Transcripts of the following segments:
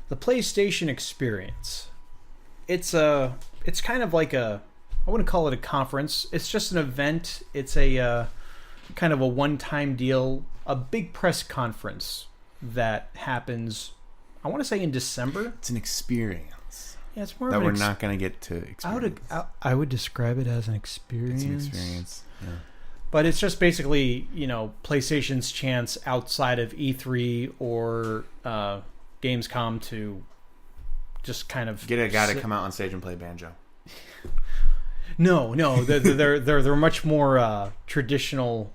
The PlayStation Experience. It's kind of like I wouldn't call it a conference. It's just an event. It's a kind of a one-time deal, a big press conference that happens, I want to say in December. It's an experience. Yeah, it's more that of we're not going to get to experience. I would describe it as an experience. It's an experience, yeah. But it's just basically, PlayStation's chance outside of E3 or Gamescom to just kind of get a guy to come out on stage and play banjo. No, they're much more traditional,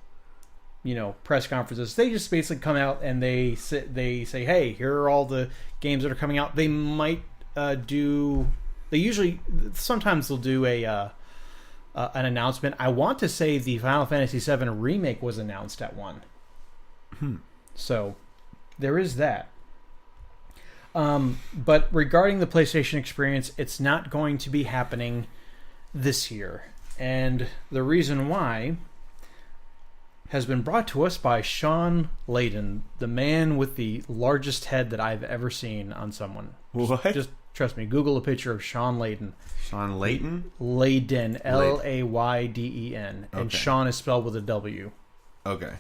press conferences. They just basically come out and they say, hey, here are all the games that are coming out. They might sometimes they'll do an announcement. I want to say the Final Fantasy VII Remake was announced at one. So there is that. But regarding the PlayStation Experience, it's not going to be happening this year. And the reason why has been brought to us by Sean Layden, the man with the largest head that I've ever seen on someone. What? Just trust me. Google a picture of Sean Layden. Sean Layden? Layden. Layden. And okay. Sean is spelled with a W. Okay.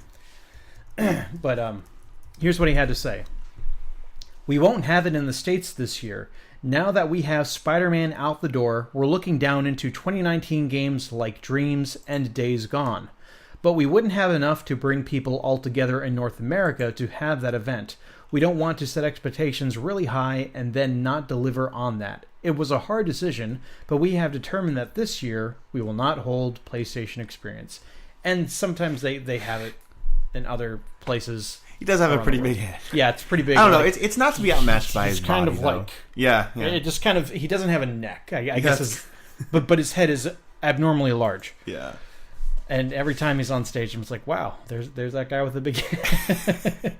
But here's what he had to say. We won't have it in the States this year. Now that we have Spider-Man out the door, we're looking down into 2019 games like Dreams and Days Gone. But we wouldn't have enough to bring people all together in North America to have that event. We don't want to set expectations really high and then not deliver on that. It was a hard decision, but we have determined that this year we will not hold PlayStation Experience. And sometimes they have it in other places. He does have a pretty big head. Yeah, it's pretty big. I don't know. It's not to be outmatched by his body. It's kind of like... Yeah. It just kind of... He doesn't have a neck, I guess. But his head is abnormally large. Yeah. And every time he's on stage, I'm just like, wow, there's that guy with the big head.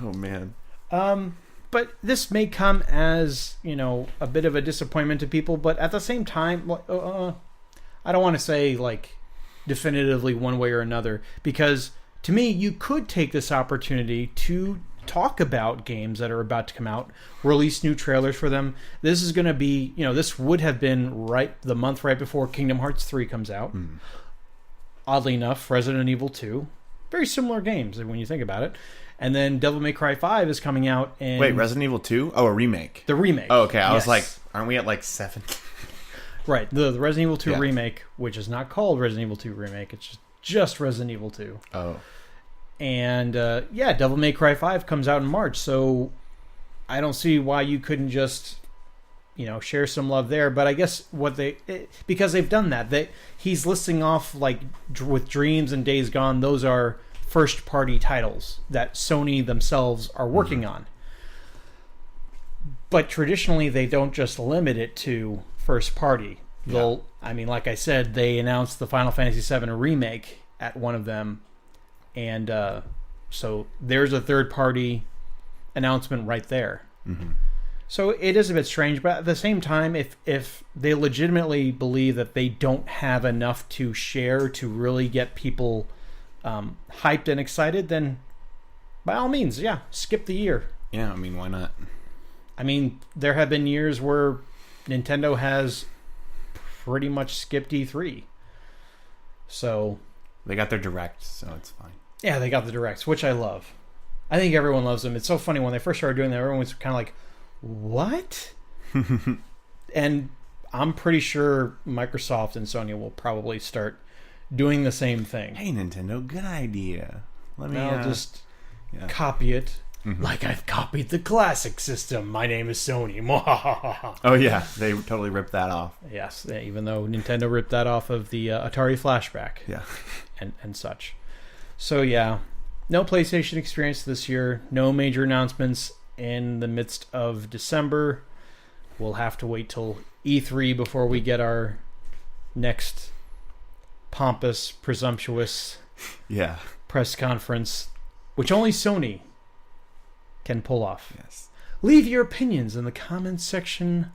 Oh, man. But this may come as, a bit of a disappointment to people. But at the same time, I don't want to say, definitively one way or another. Because... to me, you could take this opportunity to talk about games that are about to come out, release new trailers for them. This is going to be, this would have been the month right before Kingdom Hearts 3 comes out. Oddly enough, Resident Evil 2. Very similar games when you think about it. And then Devil May Cry 5 is coming out in... Wait, Resident Evil 2? Oh, a remake. The remake. Oh, okay. I was like, aren't we at 7? Right. The Resident Evil 2 remake, which is not called Resident Evil 2 Remake. It's just Resident Evil 2. Oh. And, Devil May Cry 5 comes out in March, so I don't see why you couldn't just, share some love there. But I guess because they've done that, he's listing off, with Dreams and Days Gone, those are first-party titles that Sony themselves are working on. But traditionally, they don't just limit it to first-party. Like I said, they announced the Final Fantasy VII Remake at one of them. And so there's a third-party announcement right there. Mm-hmm. So it is a bit strange, but at the same time, if they legitimately believe that they don't have enough to share to really get people hyped and excited, then by all means, skip the year. Yeah, why not? There have been years where Nintendo has pretty much skipped E3. So... they got their Direct, so it's fine. Yeah, they got the Directs, which I love. I think everyone loves them. It's so funny. When they first started doing that, everyone was kind of like, what? And I'm pretty sure Microsoft and Sony will probably start doing the same thing. Hey, Nintendo, good idea. Let me just copy it. Mm-hmm. Like I've copied the classic system. My name is Sony. Oh, yeah. They totally ripped that off. Yes, even though Nintendo ripped that off of the Atari Flashback. Yeah. And such. So, no PlayStation Experience this year. No major announcements in the midst of December. We'll have to wait till E3 before we get our next pompous, presumptuous press conference, which only Sony can pull off. Yes. Leave your opinions in the comments section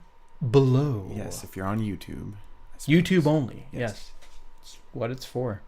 below. Yes, if you're on YouTube. YouTube only. Yes. That's what it's for.